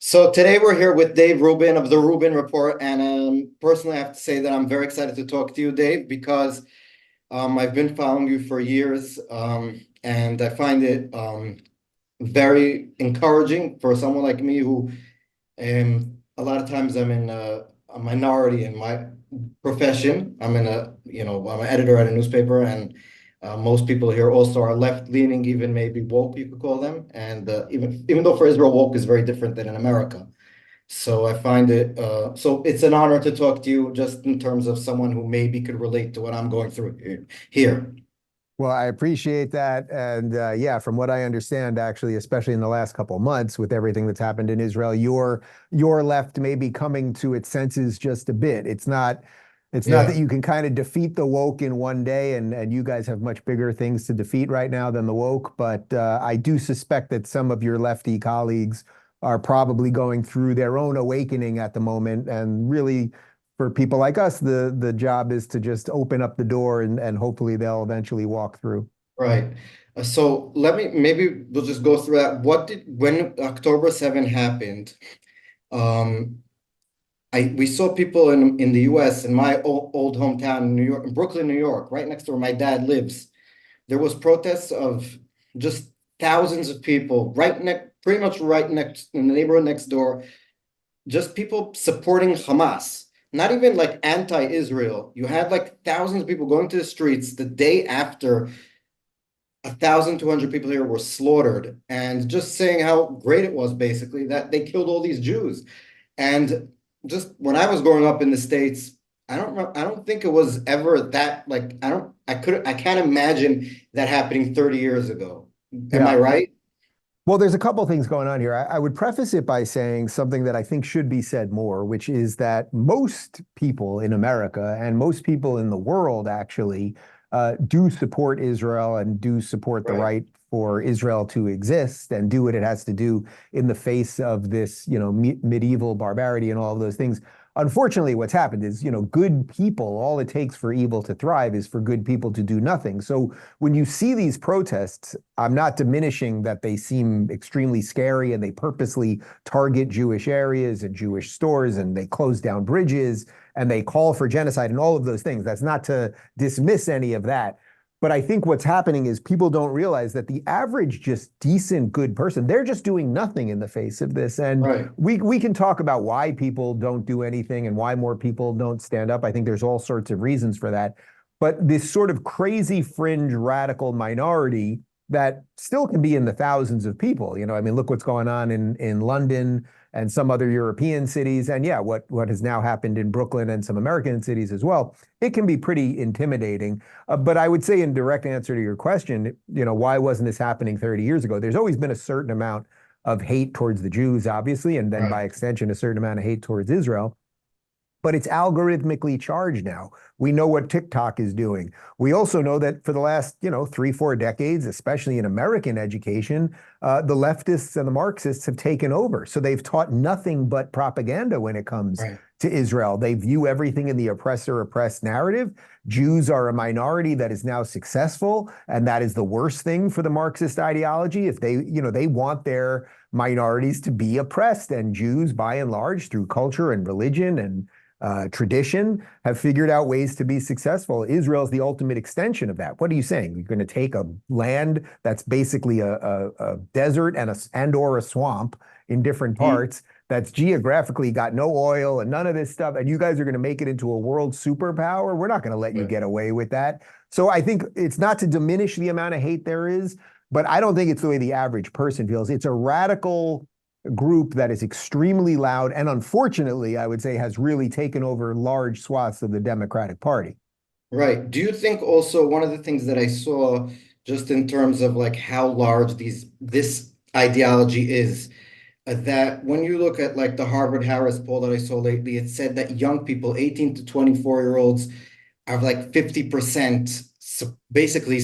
So today we're here with Dave Rubin of the Rubin Report, and personally, I have to say that I'm very excited to talk to you, Dave, because I've been following you for years, and I find it very encouraging for someone like me who, a lot of times I'm in a minority in my profession. I'm an editor at a newspaper, and most people here also are left-leaning, even maybe woke, you could call them. And even though for Israel, woke is very different than in America. So I find it so it's an honor to talk to you just in terms of someone who maybe could relate to what I'm going through here. Well, I appreciate that. And yeah, from what I understand, actually, especially in the last couple of months with everything that's happened in Israel, your left may be coming to its senses just a bit. It's not that Yeah, you can kind of defeat the woke in one day, and you guys have much bigger things to defeat right now than the woke. But I do suspect that some of your lefty colleagues are probably going through their own awakening at the moment, and really for people like us, the job is to just open up the door and hopefully they'll eventually walk through. right. So maybe we'll just go through that. When October 7 happened, um, we saw people in the US in my old hometown in New York, in Brooklyn, New York, right next to where my dad lives. There was protests of just thousands of people pretty much right next in the neighborhood next door, just people supporting Hamas, not even like anti-Israel. You had like thousands of people going to the streets the day after 1,200 people here were slaughtered, and just saying how great it was, basically, that they killed all these Jews. And just when I was growing up in the States, I don't think it was ever that, like, I can't imagine that happening 30 years ago. Am I Yeah. right? Well, there's a couple things going on here. I would preface it by saying something that I think should be said more, which is that most people in America and most people in the world actually do support Israel and do support the Right. right for Israel to exist and do what it has to do in the face of this, medieval barbarity and all of those things. Unfortunately, what's happened is, good people, all it takes for evil to thrive is for good people to do nothing. So when you see these protests, I'm not diminishing that they seem extremely scary and they purposely target Jewish areas and Jewish stores and they close down bridges and they call for genocide and all of those things. That's not to dismiss any of that. But I think what's happening is people don't realize that the average, just decent, good person, they're just doing nothing in the face of this. And Right. we can talk about why people don't do anything and why more people don't stand up. I think there's all sorts of reasons for that. But this sort of crazy fringe radical minority that still can be in the thousands of people. I mean, look what's going on in London and some other European cities. And yeah, what has now happened in Brooklyn and some American cities as well. It can be pretty intimidating. But I would say in direct answer to your question, why wasn't this happening 30 years ago? There's always been a certain amount of hate towards the Jews, obviously, and then by Right. extension, a certain amount of hate towards Israel, but it's algorithmically charged now. We know what TikTok is doing. We also know that for the last, 3, 4 decades, especially in American education, the leftists and the Marxists have taken over. So they've taught nothing but propaganda when it comes Right. to Israel. They view everything in the oppressor-oppressed narrative. Jews are a minority that is now successful, and that is the worst thing for the Marxist ideology. If they want their minorities to be oppressed, and Jews, by and large, through culture and religion and tradition, have figured out ways to be successful. Israel is the ultimate extension of that. What are you saying? You're going to take a land that's basically a desert and or a swamp in different Mhm. parts that's geographically got no oil and none of this stuff, and you guys are going to make it into a world superpower? We're not going to let you Right. get away with that. So I think it's not to diminish the amount of hate there is, but I don't think it's the way the average person feels. It's a radical group that is extremely loud and unfortunately, I would say, has really taken over large swaths of the Democratic Party. Right. Do you think also one of the things that I saw just in terms of like how large this ideology is, that when you look at like the Harvard Harris poll that I saw lately, it said that young people, 18 to 24-year-olds, are like 50% basically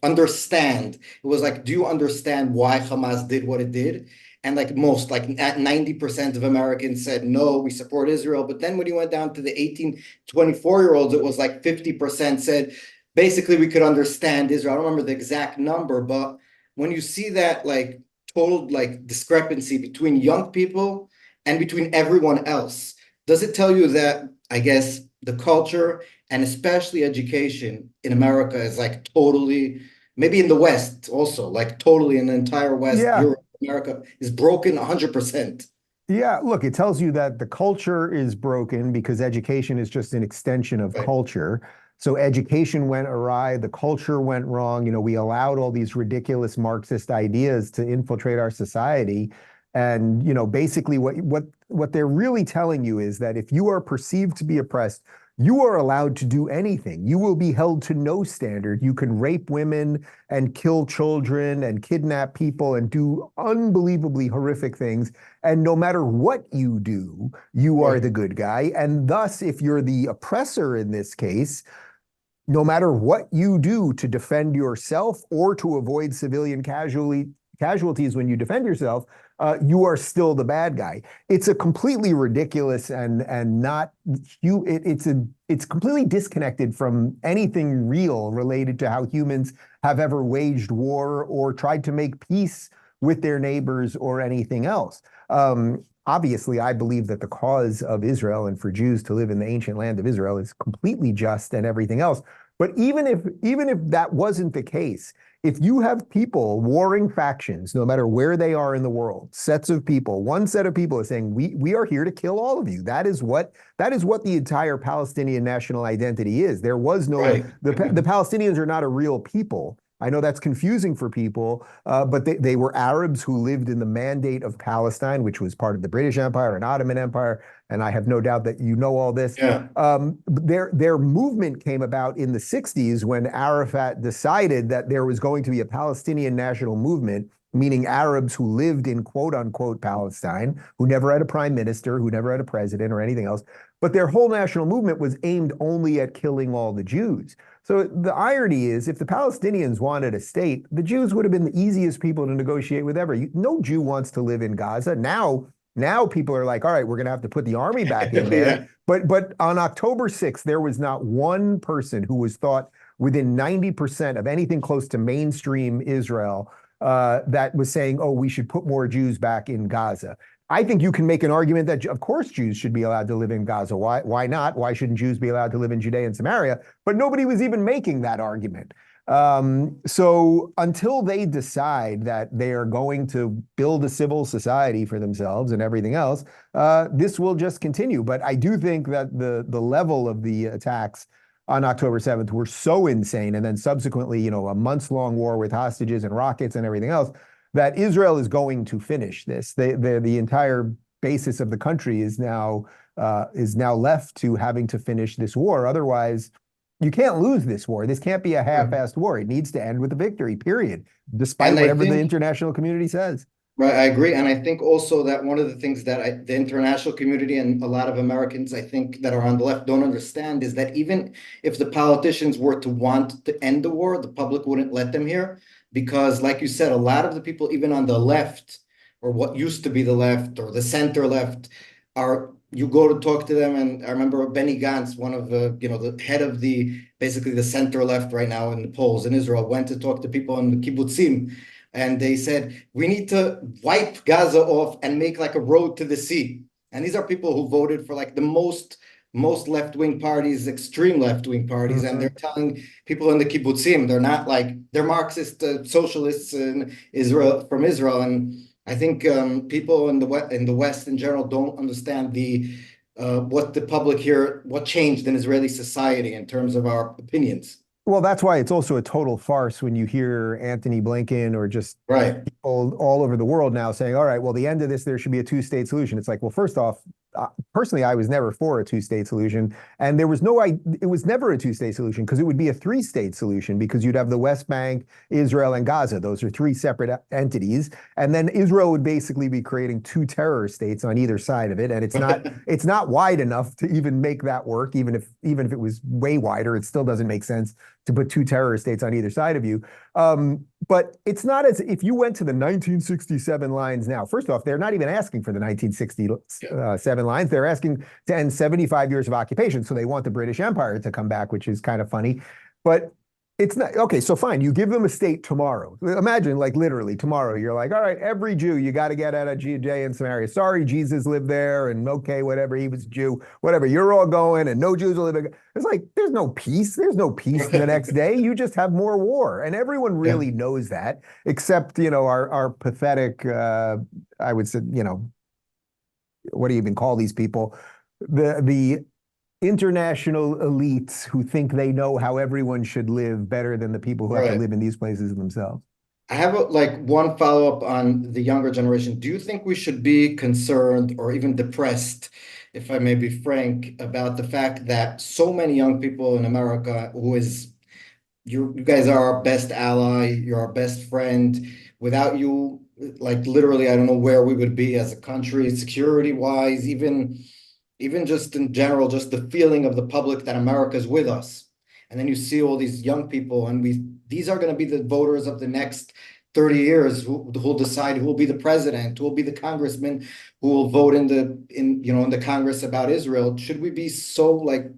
understand. It was like, do you understand why Hamas did what it did? And like like at 90% of Americans said, no, we support Israel. But then when you went down to the 18, 24-year-olds, it was like 50% said, basically, we could understand Israel. I don't remember the exact number, but when you see that like total like discrepancy between young people and between everyone else. Does it tell you that, I guess, the culture and especially education in America is like totally, maybe in the West also, like totally in the entire West, Yeah. Europe, America is broken 100%. Yeah, look, it tells you that the culture is broken because education is just an extension of Right. culture. So education went awry, the culture went wrong. You know, we allowed all these ridiculous Marxist ideas to infiltrate our society. And, you know, basically what they're really telling you is that if you are perceived to be oppressed, you are allowed to do anything. You will be held to no standard. You can rape women and kill children and kidnap people and do unbelievably horrific things. And no matter what you do, you are Right. the good guy. And thus, if you're the oppressor in this case, no matter what you do to defend yourself or to avoid civilian casualties when you defend yourself, you are still the bad guy. It's a completely ridiculous and not it's completely disconnected from anything real related to how humans have ever waged war or tried to make peace with their neighbors or anything else. Obviously, I believe that the cause of Israel and for Jews to live in the ancient land of Israel is completely just and everything else. But even if that wasn't the case, if you have people, warring factions, no matter where they are in the world, sets of people, one set of people is saying, we are here to kill all of you. That is what the entire Palestinian national identity is. There was no Right. the Palestinians are not a real people. I know that's confusing for people, but they were Arabs who lived in the Mandate of Palestine, which was part of the British Empire and Ottoman Empire. And I have no doubt that you know all this. Yeah. Their movement came about in the 60s when Arafat decided that there was going to be a Palestinian national movement, meaning Arabs who lived in quote unquote Palestine, who never had a prime minister, who never had a president or anything else. But their whole national movement was aimed only at killing all the Jews. So the irony is, if the Palestinians wanted a state, the Jews would have been the easiest people to negotiate with ever. No Jew wants to live in Gaza. Now people are like, all right, we're going to have to put the army back in Yeah. there. But on October 6th, there was not one person who was thought within 90% of anything close to mainstream Israel that was saying, oh, we should put more Jews back in Gaza. I think you can make an argument that, of course, Jews should be allowed to live in Gaza. Why not? Why shouldn't Jews be allowed to live in Judea and Samaria? But nobody was even making that argument. So until they decide that they are going to build a civil society for themselves and everything else, this will just continue. But I do think that the level of the attacks on October 7th were so insane, and then subsequently, you know, a months-long war with hostages and rockets and everything else, that Israel is going to finish this. The entire basis of the country is now left to having to finish this war. Otherwise, you can't lose this war. This can't be a half-assed war. It needs to end with a victory, period, despite And I whatever the think, international community says. right, I agree. And I think also that one of the things that the international community and a lot of Americans, I think, that are on the left don't understand is that even if the politicians were to want to end the war, the public wouldn't let them here. Because, like you said, a lot of the people, even on the left, or what used to be the left or the center left, you go to talk to them. And I remember Benny Gantz, one of the head of basically the center left right now in the polls in Israel, went to talk to people in the kibbutzim. And they said, we need to wipe Gaza off and make like a road to the sea. And these are people who voted for like the most left-wing parties, extreme left-wing parties, and they're Mhm. telling people in the kibbutzim, they're Marxist socialists in Israel, from Israel. And I think people in the West in general don't understand what the public here, what changed in Israeli society in terms of our opinions. Well, that's why it's also a total farce when you hear Anthony Blinken or just Right. all over the world now saying, all right, well, the end of this, there should be a two-state solution. It's like, well, first off, personally, I was never for a two-state solution. And it was never a two-state solution because it would be a three-state solution because you'd have the West Bank, Israel, and Gaza. Those are three separate entities. And then Israel would basically be creating two terror states on either side of it. And it's not wide enough to even make that work. Even if it was way wider, it still doesn't make sense to put two terror states on either side of you. But it's not as if you went to the 1967 lines now. First off, they're not even asking for the 1967 lines. They're asking to end 75 years of occupation. So they want the British Empire to come back, which is kind of funny. But It's not okay. So fine, you give them a state tomorrow. Imagine, like literally tomorrow, you're like, all right, every Jew, you got to get out of Judea and Samaria. Sorry, Jesus lived there, and okay, whatever, he was a Jew, whatever. You're all going, and no Jews will live. It's like there's no peace. There's no peace the next day. You just have more war, and everyone Yeah, really knows that, except our pathetic. I would say, what do you even call these people? The international elites who think they know how everyone should live better than the people who have to right. live in these places themselves. I have like one follow-up on the younger generation. Do you think we should be concerned or even depressed, if I may be frank, about the fact that so many young people in America, you guys are our best ally, you're our best friend. Without you, like literally, I don't know where we would be as a country, security wise, even just in general, just the feeling of the public that America's with us. And then you see all these young people, and these are going to be the voters of the next 30 years who'll decide who will be the president, who will be the congressman, who will vote in the Congress about Israel. Should we be so like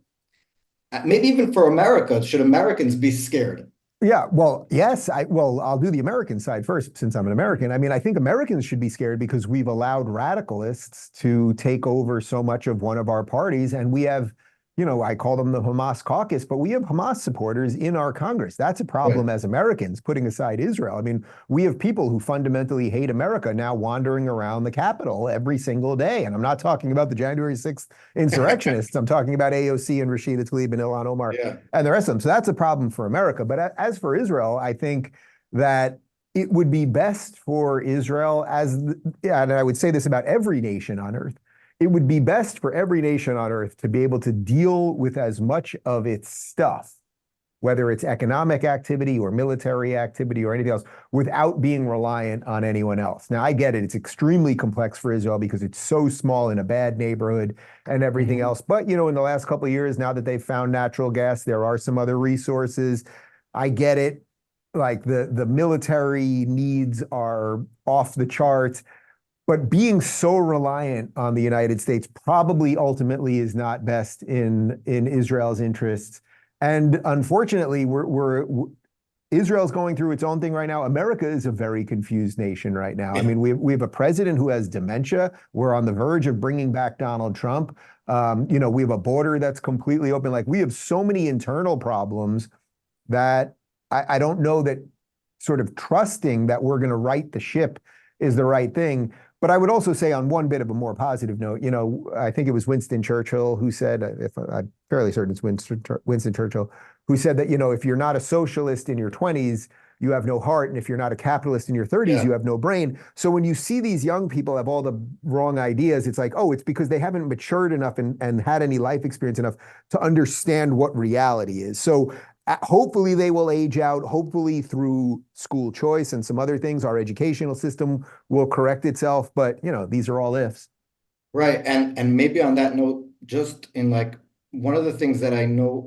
maybe even for America, should Americans be scared? Yeah, well, yes, I'll do the American side first since I'm an American. I mean, I think Americans should be scared because we've allowed radicalists to take over so much of one of our parties, and we have, I call them the Hamas caucus, but we have Hamas supporters in our Congress. That's a Right. problem as Americans, putting aside Israel. I mean, we have people who fundamentally hate America now wandering around the Capitol every single day. And I'm not talking about the January 6th insurrectionists. I'm talking about AOC and Rashida Tlaib and Ilhan Omar Yeah. and the rest of them. So that's a problem for America. But as for Israel, I think that it would be best for Israel, and I would say this about every nation on earth, it would be best for every nation on earth to be able to deal with as much of its stuff, whether it's economic activity or military activity or anything else, without being reliant on anyone else. Now, I get it. It's extremely complex for Israel because it's so small in a bad neighborhood and everything Mhm. else. But, in the last couple of years, now that they've found natural gas, there are some other resources. I get it. Like the military needs are off the charts. But being so reliant on the United States probably ultimately is not best in Israel's interests. And unfortunately, Israel's going through its own thing right now. America is a very confused nation right now. I Yeah. mean, we have a president who has dementia. We're on the verge of bringing back Donald Trump. We have a border that's completely open. Like we have so many internal problems that I don't know that sort of trusting that we're going to right the ship is the right thing. But I would also say on one bit of a more positive note, I think it was Winston Churchill who said, if I'm fairly certain it's Winston Churchill, who said that, if you're not a socialist in your 20s, you have no heart. And if you're not a capitalist in your 30s, you Yeah. have no brain. So when you see these young people have all the wrong ideas, it's like, oh, it's because they haven't matured enough and had any life experience enough to understand what reality is. So hopefully they will age out. Hopefully through school choice and some other things, our educational system will correct itself. But these are all ifs. Right. And maybe on that note, just in like one of the things that I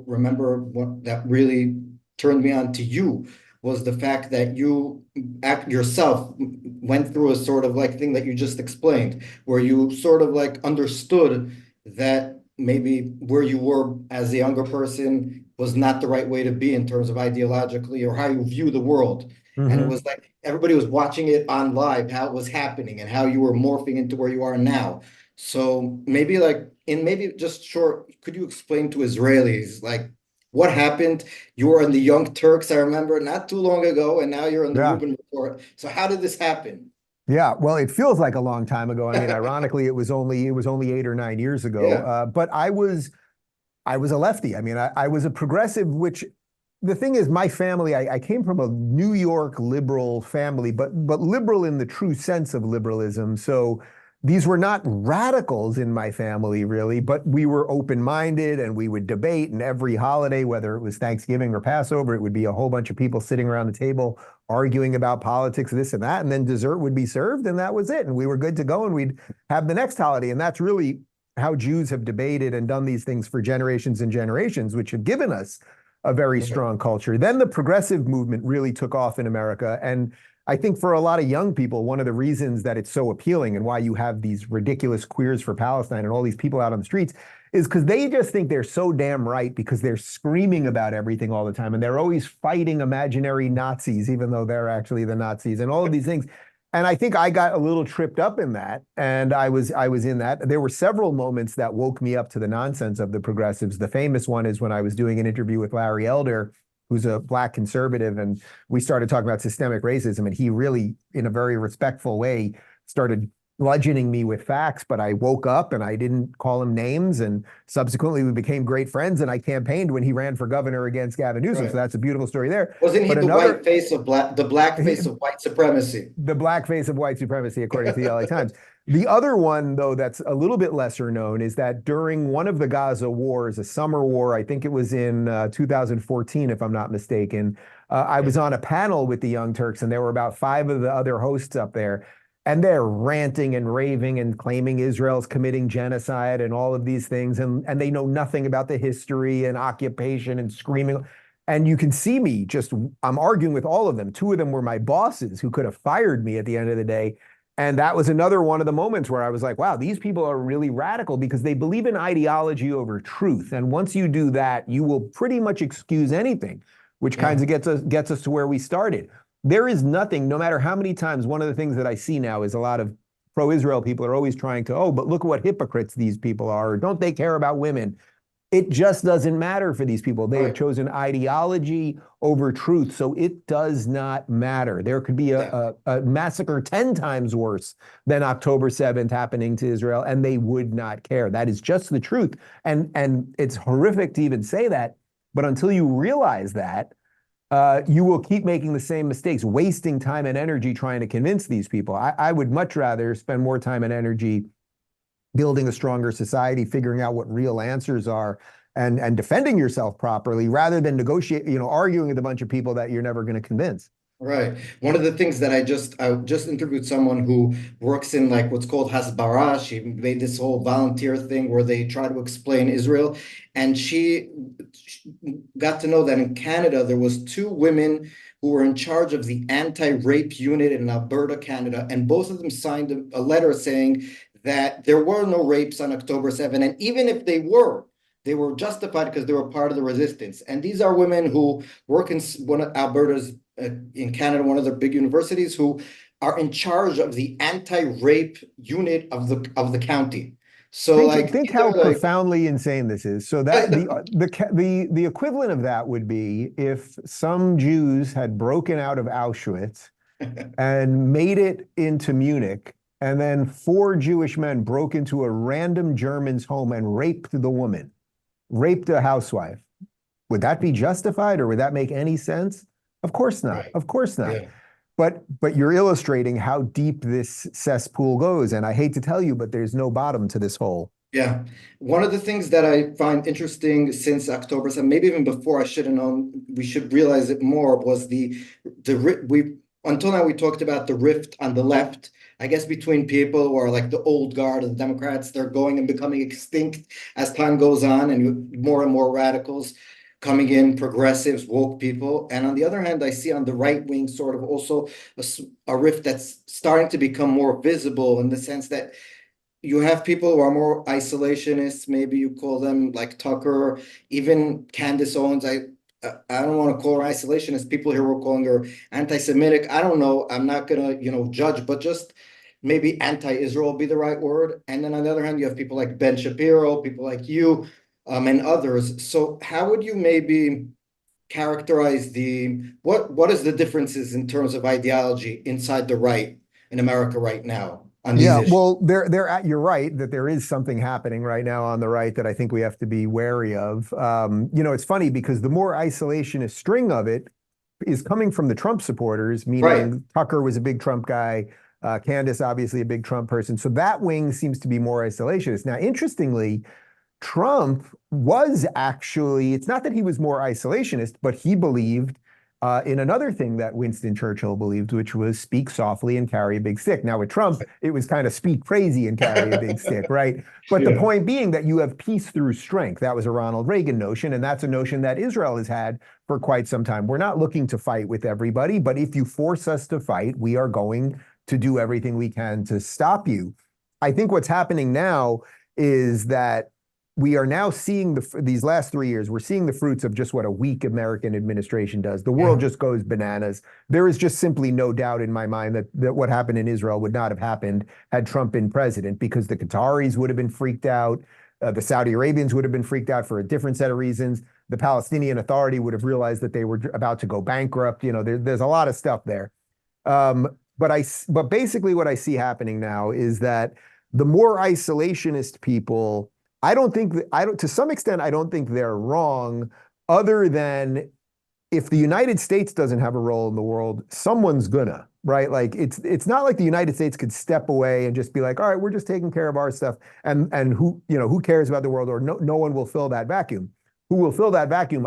remember what that really turned me on to you was the fact that you yourself went through a sort of like thing that you just explained, where you sort of like understood that maybe where you were as a younger person was not the right way to be in terms of ideologically or how you view the world. And it Mm-hmm. was like everybody was watching it on live, how it was happening and how you were morphing into where you are now. So maybe just short, could you explain to Israelis like what happened? You were in the Young Turks, I remember, not too long ago, and now you're in the Yeah. Rubin Report. So how did this happen? Yeah, well, it feels like a long time ago. I mean, ironically, it was only 8 or 9 years ago. Yeah, But I was a lefty. I mean, I was a progressive, which the thing is, my family, I came from a New York liberal family, but liberal in the true sense of liberalism. So these were not radicals in my family, really, but we were open-minded and we would debate. And every holiday, whether it was Thanksgiving or Passover, it would be a whole bunch of people sitting around the table arguing about politics, this and that. And then dessert would be served, and that was it. And we were good to go, and we'd have the next holiday. And that's really how Jews have debated and done these things for generations and generations, which have given us a very right, strong culture. Then the progressive movement really took off in America. And I think for a lot of young people, one of the reasons that it's so appealing and why you have these ridiculous queers for Palestine and all these people out on the streets is because they just think they're so damn right because they're screaming about everything all the time. And they're always fighting imaginary Nazis, even though they're actually the Nazis and all of these things. And I think I got a little tripped up in that. And I was in that. There were several moments that woke me up to the nonsense of the progressives. The famous one is when I was doing an interview with Larry Elder, who's a black conservative, and we started talking about systemic racism. And he really, in a very respectful way, started bludgeoning me with facts, but I woke up and I didn't call him names. And subsequently, we became great friends. And I campaigned when he ran for governor against Gavin Newsom. Right. So that's a beautiful story there. Wasn't he But the another, white face of the black face of white supremacy? the black face of white supremacy, according to the LA Times. The other one, though, that's a little bit lesser known is that during one of the Gaza wars, a summer war, I think it was in 2014, if I'm not mistaken, I was on a panel with the Young Turks, and there were about 5 of the other hosts up there. And they're ranting and raving and claiming Israel's committing genocide and all of these things. And they know nothing about the history and occupation and screaming. And you can see me I'm arguing with all of them. 2 of them were my bosses who could have fired me at the end of the day. And that was another one of the moments where I was like, wow, these people are really radical because they believe in ideology over truth. And once you do that, you will pretty much excuse anything, which kind of gets us to where we started. There is nothing, no matter how many times, one of the things that I see now is a lot of pro-Israel people are always trying to, oh, but look what hypocrites these people are, or don't they care about women? It just doesn't matter for these people. They have chosen ideology over truth, so it does not matter. There could be a massacre 10 times worse than October 7th happening to Israel, and they would not care. That is just the truth. And it's horrific to even say that, but until you realize that, you will keep making the same mistakes, wasting time and energy trying to convince these people. I would much rather spend more time and energy building a stronger society, figuring out what real answers are, and defending yourself properly, rather than arguing with a bunch of people that you're never going to convince. Right. One of the things that I just interviewed someone who works in like what's called Hasbara. She made this whole volunteer thing where they try to explain Israel. And she got to know that in Canada, there was 2 women who were in charge of the anti-rape unit in Alberta, Canada. And both of them signed a letter saying that there were no rapes on October 7th. And even if they were justified because they were part of the resistance. And these are women who work in one of Alberta's in Canada, one of the big universities, who are in charge of the anti-rape unit of the county. So think how profoundly insane this is. So that the equivalent of that would be if some Jews had broken out of Auschwitz and made it into Munich, and then 4 Jewish men broke into a random German's home and raped the woman, raped a housewife. Would that be justified, or would that make any sense? Of course not. Right. Of course not. Yeah. But you're illustrating how deep this cesspool goes. And I hate to tell you, but there's no bottom to this hole. Yeah. One of the things that I find interesting since October 7th, maybe even before I should have known, we should realize it more, was until now we talked about the rift on the left, I guess, between people who are like the old guard of the Democrats. They're going and becoming extinct as time goes on, and more radicals coming in, progressives, woke people. And on the other hand, I see on the right wing sort of also a rift that's starting to become more visible, in the sense that you have people who are more isolationists, maybe you call them like Tucker, even Candace Owens. I don't want to call her isolationist. People here were calling her anti-Semitic. I don't know. I'm not going to, judge, but just maybe anti-Israel would be the right word. And then on the other hand, you have people like Ben Shapiro, people like you, and others. So how would you maybe characterize what is the differences in terms of ideology inside the right in America right now on these issues? Well, you're right that there is something happening right now on the right that I think we have to be wary of. It's funny because the more isolationist string of it is coming from the Trump supporters, meaning Tucker was a big Trump guy, Candace obviously a big Trump person. So that wing seems to be more isolationist. Now, interestingly, Trump was actually, it's not that he was more isolationist, but he believed in another thing that Winston Churchill believed, which was speak softly and carry a big stick. Now with Trump, it was kind of speak crazy and carry a big stick, right? But the point being that you have peace through strength. That was a Ronald Reagan notion, and that's a notion that Israel has had for quite some time. We're not looking to fight with everybody, but if you force us to fight, we are going to do everything we can to stop you. I think what's happening now is that we are now seeing these last 3 years, we're seeing the fruits of just what a weak American administration does. The world Yeah. just goes bananas. There is just simply no doubt in my mind that what happened in Israel would not have happened had Trump been president, because the Qataris would have been freaked out. The Saudi Arabians would have been freaked out for a different set of reasons. The Palestinian Authority would have realized that they were about to go bankrupt. There's a lot of stuff there. But basically what I see happening now is that the more isolationist people, to some extent, I don't think they're wrong, other than if the United States doesn't have a role in the world, someone's gonna, right? Like it's not like the United States could step away and just be like, all right, we're just taking care of our stuff, and who cares about the world, or no one will fill that vacuum. Who will fill that vacuum?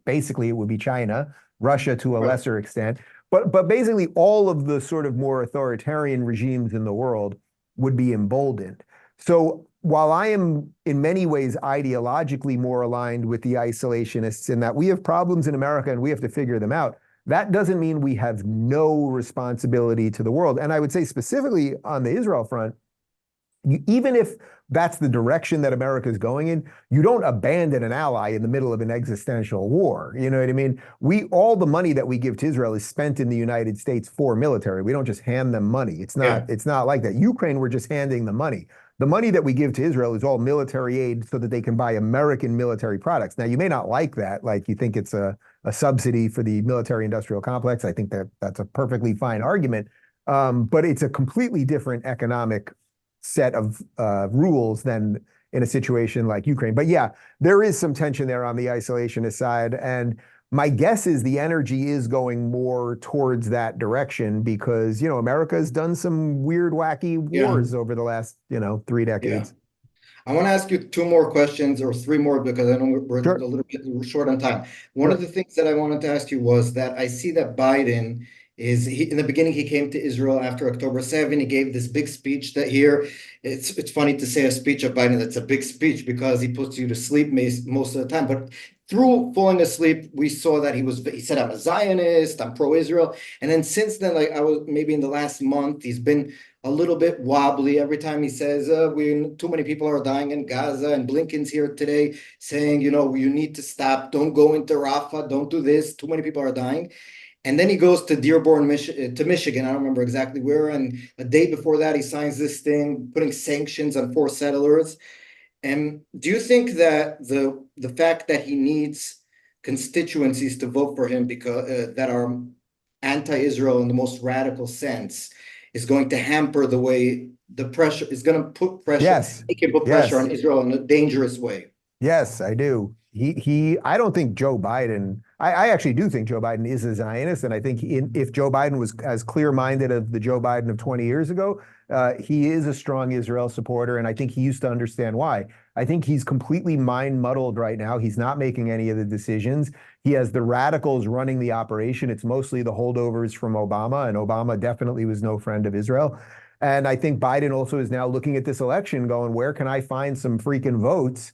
Basically it would be China, Russia to a lesser extent, but basically all of the sort of more authoritarian regimes in the world would be emboldened. So while I am in many ways ideologically more aligned with the isolationists in that we have problems in America and we have to figure them out, that doesn't mean we have no responsibility to the world. And I would say specifically on the Israel front, even if that's the direction that America is going in, you don't abandon an ally in the middle of an existential war. You know what I mean? All the money that we give to Israel is spent in the United States for military. We don't just hand them money. It's not like that. Ukraine, we're just handing the money. The money that we give to Israel is all military aid so that they can buy American military products. Now, you may not like that, like you think it's a subsidy for the military industrial complex. I think that's a perfectly fine argument. But it's a completely different economic set of rules than in a situation like Ukraine. But yeah, there is some tension there on the isolationist side. And my guess is the energy is going more towards that direction because, America has done some weird, wacky wars over the last, 3 decades. I want to ask you two more questions or three more because I know we're Sure. a little bit short on time. One Sure. of the things that I wanted to ask you was that I see that Biden in the beginning, he came to Israel after October 7. He gave this big speech that here, it's funny to say a speech of Biden that's a big speech because he puts you to sleep most of the time. But through falling asleep, we saw that he said, I'm a Zionist, I'm pro-Israel. And then since then, like I was maybe in the last month, he's been a little bit wobbly every time he says, too many people are dying in Gaza, and Blinken's here today saying, you need to stop, don't go into Rafah, don't do this, too many people are dying. And then he goes to Dearborn, to Michigan. I don't remember exactly where. And a day before that, he signs this thing, putting sanctions on 4 settlers. And do you think that the fact that he needs constituencies to vote for him because that are anti-Israel in the most radical sense is going to hamper the way the pressure is going to put pressure, Yes. he can put pressure on Israel in a dangerous way? Yes, I do. I don't think Joe Biden, I actually do think Joe Biden is a Zionist. And I think if Joe Biden was as clear-minded as the Joe Biden of 20 years ago, he is a strong Israel supporter. And I think he used to understand why. I think he's completely mind-muddled right now. He's not making any of the decisions. He has the radicals running the operation. It's mostly the holdovers from Obama, and Obama definitely was no friend of Israel. And I think Biden also is now looking at this election going, where can I find some freaking votes?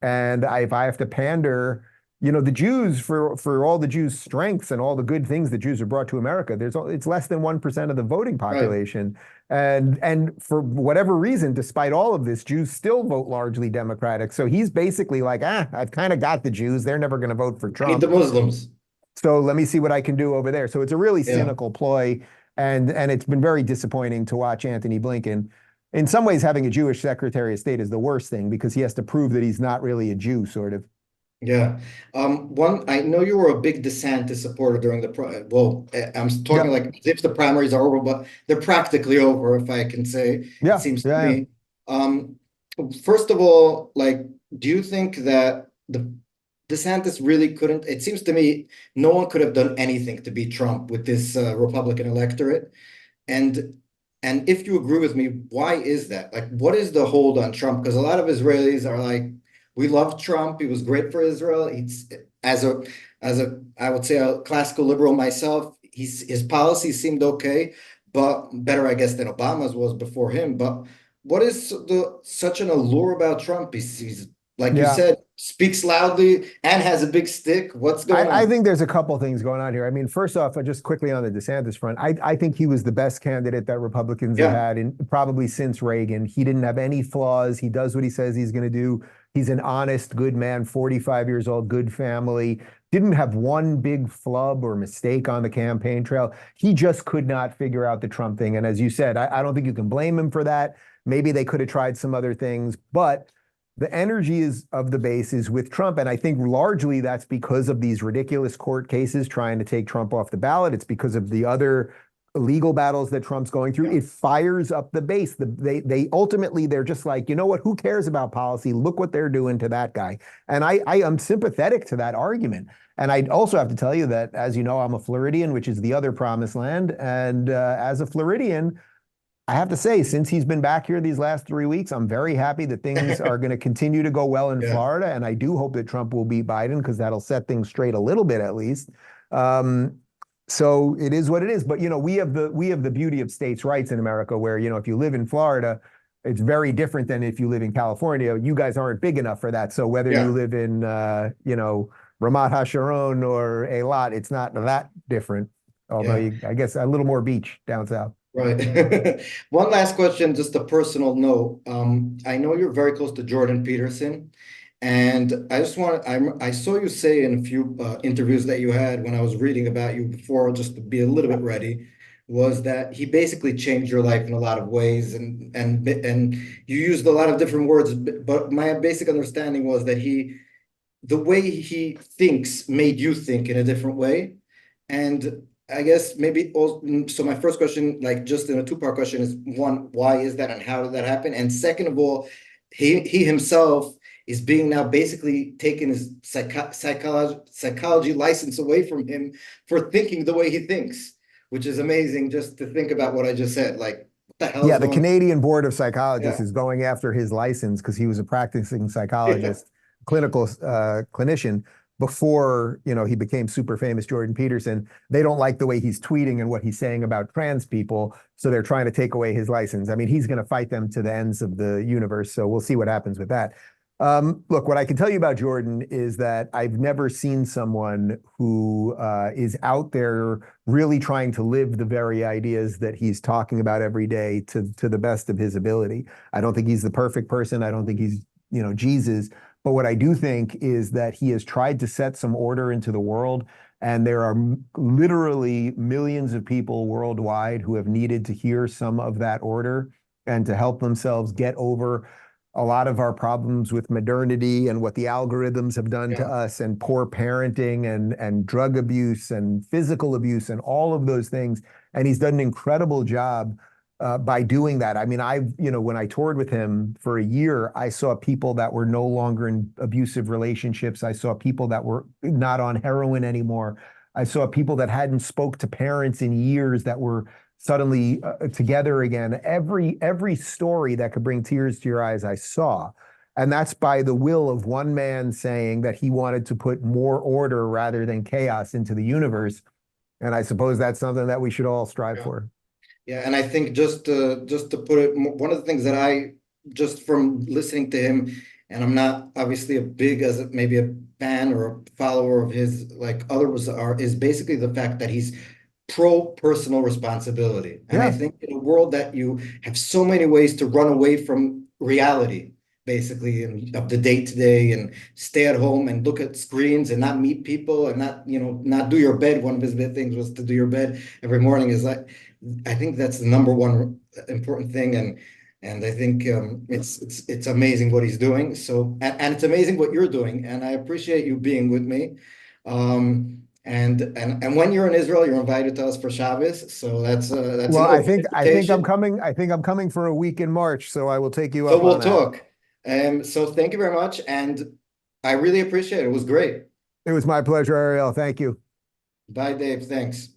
And if I have to pander, the Jews, for all the Jews' strengths and all the good things the Jews have brought to America, it's less than 1% of the voting population. Right. And for whatever reason, despite all of this, Jews still vote largely Democratic. So he's basically like, I've kind of got the Jews. They're never going to vote for Trump. I need the Muslims. So let me see what I can do over there. So it's a really cynical ploy. And it's been very disappointing to watch Antony Blinken. In some ways, having a Jewish Secretary of State is the worst thing because he has to prove that he's not really a Jew, sort of. Yeah. I know you were a big DeSantis supporter during I'm talking like as if the primaries are over, but they're practically over, if I can say. It seems to me. First of all, do you think that the DeSantis really couldn't? It seems to me no one could have done anything to beat Trump with this Republican electorate. And if you agree with me, why is that? Like, what is the hold on Trump? Because a lot of Israelis are like, we love Trump. He was great for Israel. He's as a I would say a classical liberal myself. His policies seemed okay, but better, I guess, than Obama's was before him. But what is such an allure about Trump? He's like you said, speaks loudly and has a big stick. What's going on? I think there's a couple things going on here. I mean, first off, just quickly on the DeSantis front, I think he was the best candidate that Republicans have had probably since Reagan. He didn't have any flaws. He does what he says he's going to do. He's an honest, good man, 45 years old, good family, didn't have one big flub or mistake on the campaign trail. He just could not figure out the Trump thing. And as you said, I don't think you can blame him for that. Maybe they could have tried some other things, but the energy is of the base is with Trump. And I think largely that's because of these ridiculous court cases trying to take Trump off the ballot. It's because of the other legal battles that Trump's going through. It fires up the base. They ultimately, they're just like, you know what, who cares about policy? Look what they're doing to that guy. And I am sympathetic to that argument. And I also have to tell you that, as you know, I'm a Floridian, which is the other promised land. And as a Floridian, I have to say, since he's been back here these last 3 weeks, I'm very happy that things are going to continue to go well in Florida. And I do hope that Trump will beat Biden because that'll set things straight a little bit at least. So it is what it is. But, you know, we have the beauty of states' rights in America where, you know, if you live in Florida, it's very different than if you live in California. You guys aren't big enough for that. So whether you live in, you know, Ramat HaSharon or Eilat, it's not that different. Although I guess a little more beach down south. Right. One last question, just a personal note. I know you're very close to Jordan Peterson, and I saw you say in a few interviews that you had when I was reading about you before, just to be a little bit ready, was that he basically changed your life in a lot of ways, and you used a lot of different words, but my basic understanding was that the way he thinks made you think in a different way. And I guess maybe also, so my first question, like just in a two-part question, is one, why is that and how did that happen? And second of all, he himself is being now basically taking his psychology license away from him for thinking the way he thinks, which is amazing just to think about what I just said. Like, what the hell is Yeah, the going on? Canadian Board of Psychologists is going after his license because he was a practicing psychologist, clinical clinician before, you know, he became super famous Jordan Peterson. They don't like the way he's tweeting and what he's saying about trans people, so they're trying to take away his license. I mean, he's going to fight them to the ends of the universe, so we'll see what happens with that. Look, what I can tell you about Jordan is that I've never seen someone who is out there really trying to live the very ideas that he's talking about every day to the best of his ability. I don't think he's the perfect person. I don't think he's, you know, Jesus. But what I do think is that he has tried to set some order into the world. And there are literally millions of people worldwide who have needed to hear some of that order and to help themselves get over a lot of our problems with modernity and what the algorithms have done to us, and poor parenting and drug abuse and physical abuse and all of those things. And he's done an incredible job by doing that. I mean, you know, when I toured with him for a year, I saw people that were no longer in abusive relationships. I saw people that were not on heroin anymore. I saw people that hadn't spoke to parents in years that were suddenly together again. Every story that could bring tears to your eyes, I saw. And that's by the will of one man saying that he wanted to put more order rather than chaos into the universe. And I suppose that's something that we should all strive for. Yeah, and I think just to put it, one of the things that I just from listening to him, and I'm not obviously a big as maybe a fan or a follower of his like others are, is basically the fact that he's pro personal responsibility. And I think in a world that you have so many ways to run away from reality, basically, and of the day to day, and stay at home and look at screens and not meet people and not, you know, not do your bed. One of his big things was to do your bed every morning. Is like, I think that's the number one important thing. And I think it's amazing what he's doing. So, and it's amazing what you're doing. And I appreciate you being with me. And when you're in Israel, you're invited to us for Shabbos. So that's well, an open I think I'm invitation. coming. I think I'm coming for a week in March, so I will take you So up we'll on that. talk. So thank you very much, and I really appreciate it. It was great. It was my pleasure, Ariel. Thank you. Bye, Dave. Thanks.